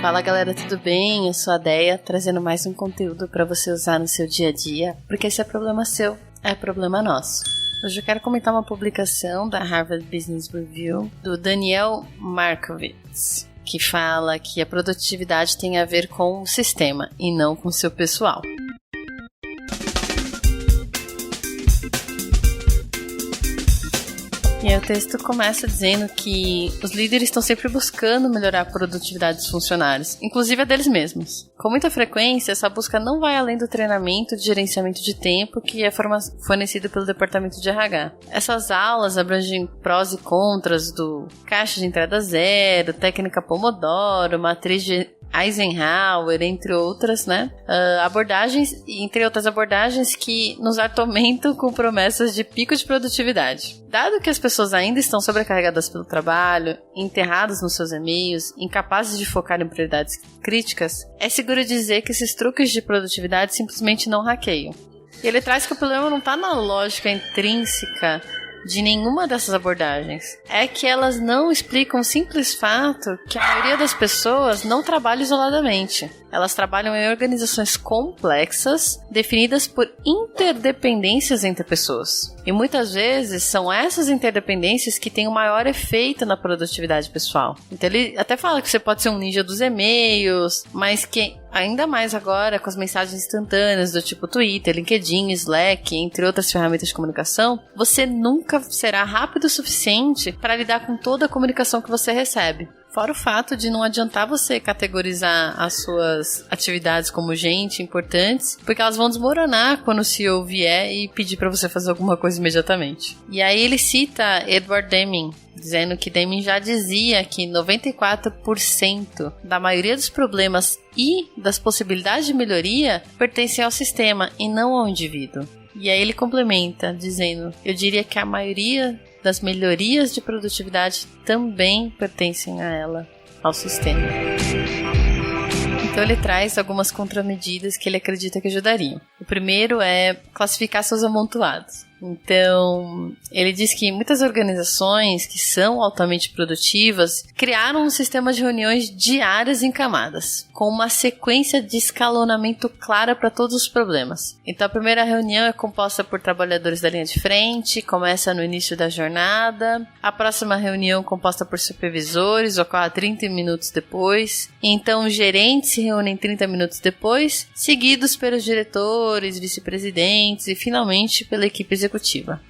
Fala galera, tudo bem? Eu sou a Deia, trazendo mais um conteúdo para você usar no seu dia a dia, porque esse é problema seu, é problema nosso. Hoje eu quero comentar uma publicação da Harvard Business Review do Daniel Markovits, que fala que a produtividade tem a ver com o sistema e não com o seu pessoal. E aí o texto começa dizendo que os líderes estão sempre buscando melhorar a produtividade dos funcionários, inclusive a deles mesmos. Com muita frequência, essa busca não vai além do treinamento de gerenciamento de tempo que é fornecido pelo departamento de RH. Essas aulas abrangem prós e contras do caixa de entrada zero, técnica Pomodoro, matriz de Eisenhower, entre outras, né? Entre outras abordagens que nos atormentam com promessas de pico de produtividade. Dado que as pessoas ainda estão sobrecarregadas pelo trabalho, enterradas nos seus e-mails, incapazes de focar em prioridades críticas, é seguro dizer que esses truques de produtividade simplesmente não hackeiam. E ele traz que o problema não está na lógica intrínseca de nenhuma dessas abordagens. É que elas não explicam o simples fato que a maioria das pessoas não trabalha isoladamente. Elas trabalham em organizações complexas, definidas por interdependências entre pessoas. E muitas vezes são essas interdependências que têm o maior efeito na produtividade pessoal. Então ele até fala que você pode ser um ninja dos e-mails, mas que ainda mais agora com as mensagens instantâneas do tipo Twitter, LinkedIn, Slack, entre outras ferramentas de comunicação, você nunca será rápido o suficiente para lidar com toda a comunicação que você recebe. Fora o fato de não adiantar você categorizar as suas atividades como urgentes, importantes, porque elas vão desmoronar quando o CEO vier e pedir para você fazer alguma coisa imediatamente. E aí ele cita Edward Deming, dizendo que Deming já dizia que 94% da maioria dos problemas e das possibilidades de melhoria pertencem ao sistema e não ao indivíduo. E aí ele complementa, dizendo, eu diria que a maioria das melhorias de produtividade também pertencem a ela, ao sistema. Então ele traz algumas contramedidas que ele acredita que ajudariam. O primeiro é classificar seus amontoados. Então, ele diz que muitas organizações que são altamente produtivas criaram um sistema de reuniões diárias em camadas, com uma sequência de escalonamento clara para todos os problemas. Então, a primeira reunião é composta por trabalhadores da linha de frente, começa no início da jornada. A próxima reunião, composta por supervisores, ocorre 30 minutos depois. Então, os gerentes se reúnem 30 minutos depois, seguidos pelos diretores, vice-presidentes e, finalmente, pela equipe executiva.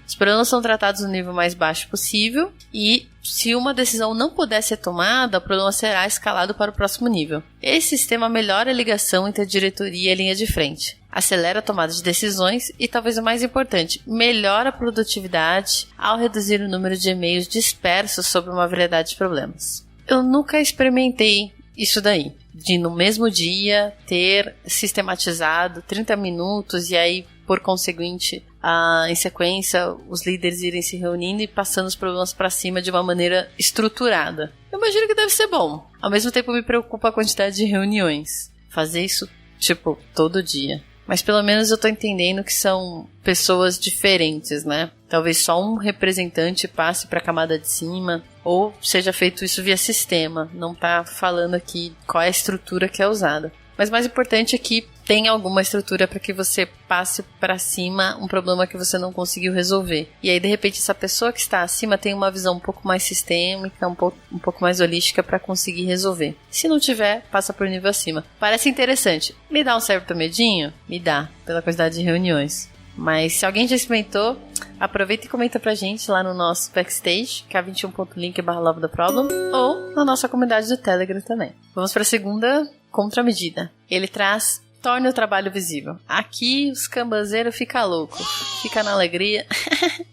Os problemas são tratados no nível mais baixo possível e, se uma decisão não puder ser tomada, o problema será escalado para o próximo nível. Esse sistema melhora a ligação entre a diretoria e a linha de frente, acelera a tomada de decisões e, talvez o mais importante, melhora a produtividade ao reduzir o número de e-mails dispersos sobre uma variedade de problemas. Eu nunca experimentei isso daí, de no mesmo dia ter sistematizado 30 minutos e aí, por conseguinte, em sequência, os líderes irem se reunindo e passando os problemas para cima de uma maneira estruturada. Eu imagino que deve ser bom. Ao mesmo tempo, me preocupa a quantidade de reuniões. Fazer isso, todo dia. Mas pelo menos eu tô entendendo que são pessoas diferentes, né? Talvez só um representante passe para a camada de cima, ou seja feito isso via sistema. Não tá falando aqui qual é a estrutura que é usada. Mas mais importante é que tem alguma estrutura para que você passe para cima um problema que você não conseguiu resolver. E aí, de repente, essa pessoa que está acima tem uma visão um pouco mais sistêmica, um pouco mais holística para conseguir resolver. Se não tiver, passa por nível acima. Parece interessante. Me dá um certo medinho? Me dá, pela quantidade de reuniões. Mas se alguém já experimentou, aproveita e comenta pra gente lá no nosso backstage, k21.link/lovetheproblem, ou na nossa comunidade do Telegram também. Vamos para a segunda contramedida. Ele traz: torne o trabalho visível. Aqui os cambazeiros ficam loucos, fica na alegria.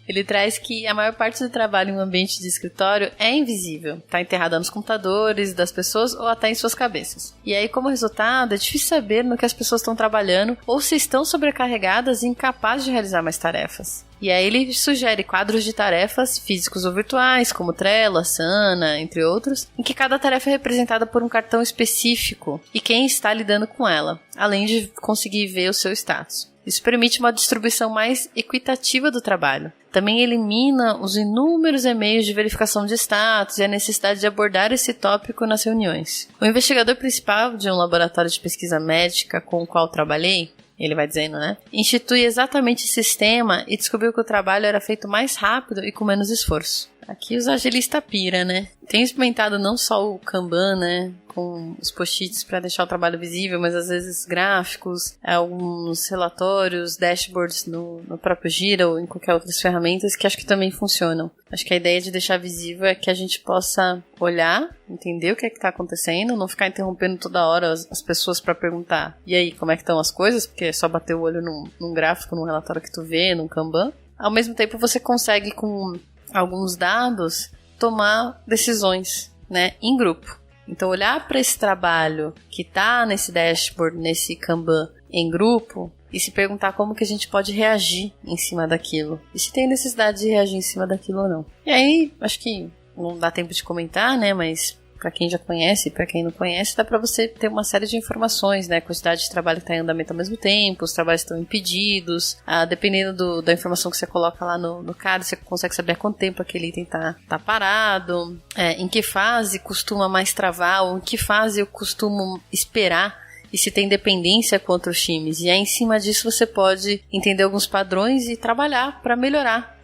Ele traz que a maior parte do trabalho em um ambiente de escritório é invisível. Está enterrada nos computadores das pessoas ou até em suas cabeças. E aí, como resultado, é difícil saber no que as pessoas estão trabalhando ou se estão sobrecarregadas e incapazes de realizar mais tarefas. E aí ele sugere quadros de tarefas físicos ou virtuais, como Trello, Asana, entre outros, em que cada tarefa é representada por um cartão específico e quem está lidando com ela, além de conseguir ver o seu status. Isso permite uma distribuição mais equitativa do trabalho. Também elimina os inúmeros e-mails de verificação de status e a necessidade de abordar esse tópico nas reuniões. O investigador principal de um laboratório de pesquisa médica com o qual trabalhei, ele vai dizendo, né? Institui exatamente esse sistema e descobriu que o trabalho era feito mais rápido e com menos esforço. Aqui os agilistas pira, né? Tenho experimentado não só o Kanban, né? Com os post-its para deixar o trabalho visível, mas às vezes gráficos, alguns relatórios, dashboards no próprio Gira ou em qualquer outras ferramentas que acho que também funcionam. Acho que a ideia de deixar visível é que a gente possa olhar, entender o que é que está acontecendo, não ficar interrompendo toda hora as pessoas para perguntar e aí, como é que estão as coisas? Porque é só bater o olho num gráfico, num relatório que tu vê, num Kanban. Ao mesmo tempo você consegue, com alguns dados, tomar decisões, né, em grupo. Então, olhar para esse trabalho que está nesse dashboard, nesse Kanban, em grupo, e se perguntar como que a gente pode reagir em cima daquilo. E se tem necessidade de reagir em cima daquilo ou não. E aí, acho que não dá tempo de comentar, né, mas para quem já conhece e para quem não conhece, dá para você ter uma série de informações, né? A quantidade de trabalho que está em andamento ao mesmo tempo, os trabalhos estão impedidos, dependendo da informação que você coloca lá no card, você consegue saber há quanto tempo aquele item tá parado, em que fase costuma mais travar, ou em que fase eu costumo esperar, e se tem dependência com outros times. E aí, em cima disso, você pode entender alguns padrões e trabalhar para melhorar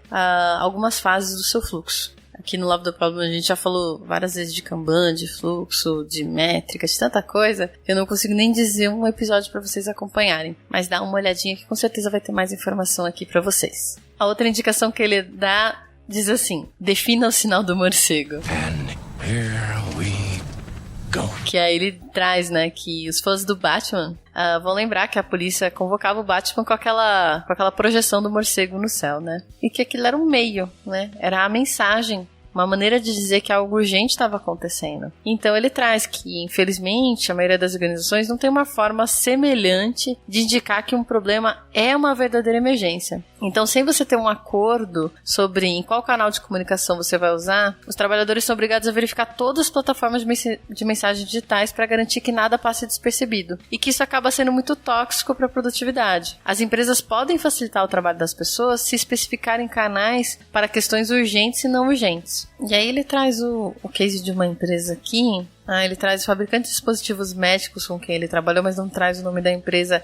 algumas fases do seu fluxo. Aqui no Lab do Problem a gente já falou várias vezes de Kanban, de fluxo, de métrica, de tanta coisa, que eu não consigo nem dizer um episódio para vocês acompanharem. Mas dá uma olhadinha que com certeza vai ter mais informação aqui para vocês. A outra indicação que ele dá diz assim: defina o sinal do morcego. And here we go. Que aí ele traz, né, que os fãs do Batman vão lembrar que a polícia convocava o Batman com aquela projeção do morcego no céu, né? E que aquilo era um meio, né? Era a mensagem, uma maneira de dizer que algo urgente estava acontecendo. Então ele traz que, infelizmente, a maioria das organizações não tem uma forma semelhante de indicar que um problema é uma verdadeira emergência. Então, sem você ter um acordo sobre em qual canal de comunicação você vai usar, os trabalhadores são obrigados a verificar todas as plataformas de mensagens digitais para garantir que nada passe despercebido. E que isso acaba sendo muito tóxico para a produtividade. As empresas podem facilitar o trabalho das pessoas se especificarem canais para questões urgentes e não urgentes. E aí ele traz o case de uma empresa aqui. Ele traz o fabricante de dispositivos médicos com quem ele trabalhou, mas não traz o nome da empresa.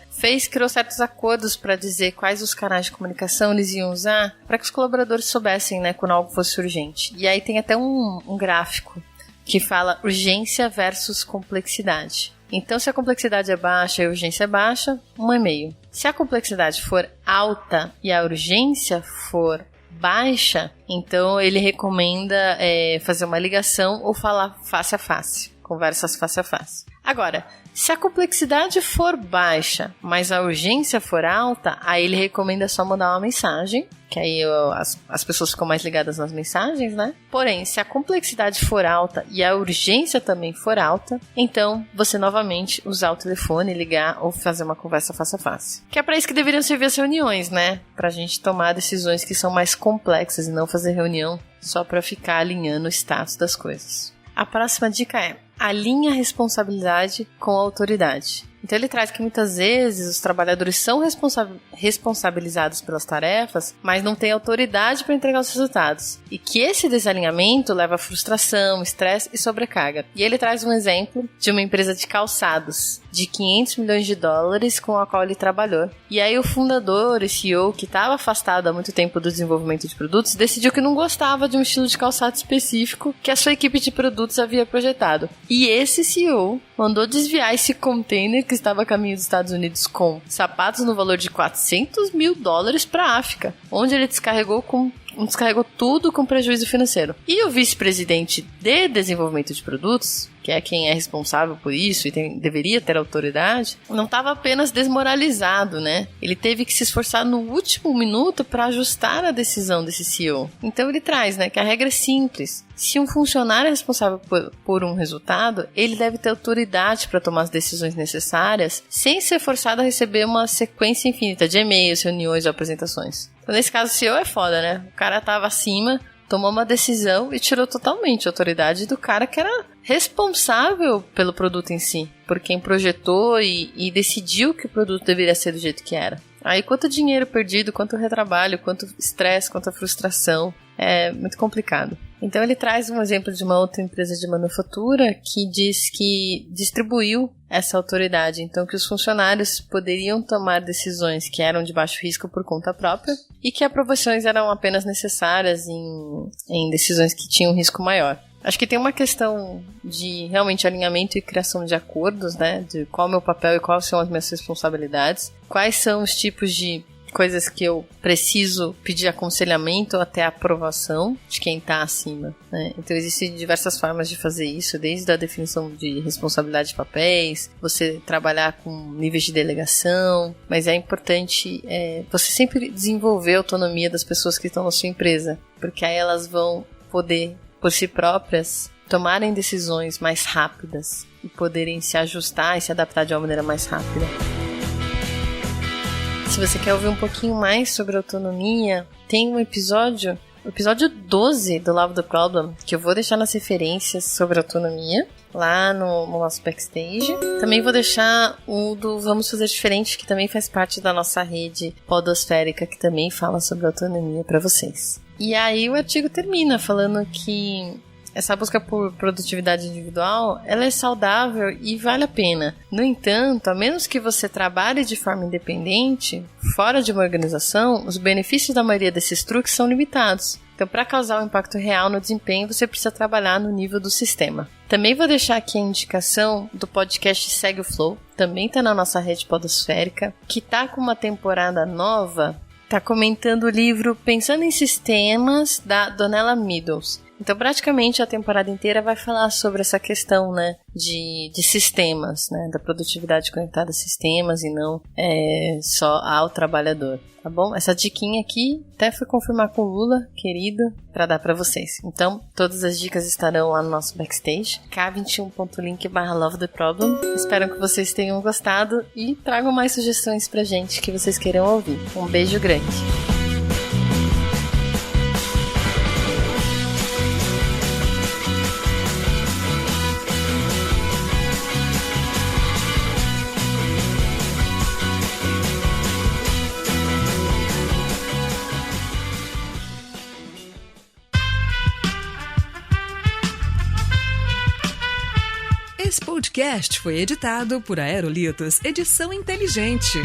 Criou certos acordos para dizer quais os canais de comunicação eles iam usar para que os colaboradores soubessem, né, quando algo fosse urgente. E aí tem até um gráfico que fala urgência versus complexidade. Então, se a complexidade é baixa e a urgência é baixa, 1,5. Se a complexidade for alta e a urgência for baixa, então ele recomenda fazer uma ligação ou falar face a face, conversas face a face. Agora, se a complexidade for baixa, mas a urgência for alta, aí ele recomenda só mandar uma mensagem, que aí as pessoas ficam mais ligadas nas mensagens, né? Porém, se a complexidade for alta e a urgência também for alta, então você novamente usar o telefone, ligar ou fazer uma conversa face a face. Que é para isso que deveriam servir as reuniões, né? Pra gente tomar decisões que são mais complexas e não fazer reunião só pra ficar alinhando o status das coisas. A próxima dica é: alinha a responsabilidade com a autoridade. Então ele traz que muitas vezes os trabalhadores são responsabilizados pelas tarefas, mas não têm autoridade para entregar os resultados. E que esse desalinhamento leva a frustração, estresse e sobrecarga. E ele traz um exemplo de uma empresa de calçados de $500 milhões com a qual ele trabalhou. E aí o fundador e CEO, que estava afastado há muito tempo do desenvolvimento de produtos, decidiu que não gostava de um estilo de calçado específico que a sua equipe de produtos havia projetado. E esse CEO mandou desviar esse container que estava a caminho dos Estados Unidos com sapatos no valor de $400 mil para a África, onde ele descarregou tudo com prejuízo financeiro. E o vice-presidente de desenvolvimento de produtos, que é quem é responsável por isso e deveria ter autoridade, não estava apenas desmoralizado, né? Ele teve que se esforçar no último minuto para ajustar a decisão desse CEO. Então ele traz, né, que a regra é simples. Se um funcionário é responsável por um resultado, ele deve ter autoridade para tomar as decisões necessárias, sem ser forçado a receber uma sequência infinita de e-mails, reuniões ou apresentações. Então, nesse caso, o CEO é foda, né? O cara estava acima, tomou uma decisão e tirou totalmente a autoridade do cara que era responsável pelo produto em si, por quem projetou e decidiu que o produto deveria ser do jeito que era. Aí quanto dinheiro perdido, quanto retrabalho, quanto estresse, quanto frustração. É muito complicado. Então ele traz um exemplo de uma outra empresa de manufatura que diz que distribuiu essa autoridade. Então que os funcionários poderiam tomar decisões que eram de baixo risco por conta própria e que aprovações eram apenas necessárias em decisões que tinham risco maior. Acho que tem uma questão de realmente alinhamento e criação de acordos, né? De qual é o meu papel e quais são as minhas responsabilidades. Quais são os tipos de coisas que eu preciso pedir aconselhamento até a aprovação de quem está acima, né? Então existem diversas formas de fazer isso, desde a definição de responsabilidade de papéis, você trabalhar com níveis de delegação, mas é importante você sempre desenvolver a autonomia das pessoas que estão na sua empresa, porque aí elas vão poder, por si próprias, tomarem decisões mais rápidas e poderem se ajustar e se adaptar de uma maneira mais rápida. Se você quer ouvir um pouquinho mais sobre autonomia, tem um episódio 12 do Love the Problem, que eu vou deixar nas referências sobre autonomia, lá no nosso backstage. Também vou deixar o do Vamos Fazer Diferente, que também faz parte da nossa rede podosférica, que também fala sobre autonomia para vocês. E aí o artigo termina falando que essa busca por produtividade individual, ela é saudável e vale a pena. No entanto, a menos que você trabalhe de forma independente, fora de uma organização, os benefícios da maioria desses truques são limitados. Então, para causar um impacto real no desempenho, você precisa trabalhar no nível do sistema. Também vou deixar aqui a indicação do podcast Segue o Flow, também está na nossa rede podosférica, que está com uma temporada nova, está comentando o livro Pensando em Sistemas, da Donella Meadows. Então, praticamente, a temporada inteira vai falar sobre essa questão, né, de sistemas, né, da produtividade conectada a sistemas e não só ao trabalhador, tá bom? Essa diquinha aqui até fui confirmar com o Lula, querido, para dar para vocês. Então, todas as dicas estarão lá no nosso backstage, k21.link/lovetheproblem. Espero que vocês tenham gostado e tragam mais sugestões pra gente que vocês queiram ouvir. Um beijo grande! Esse podcast foi editado por Aerolitos Edição Inteligente.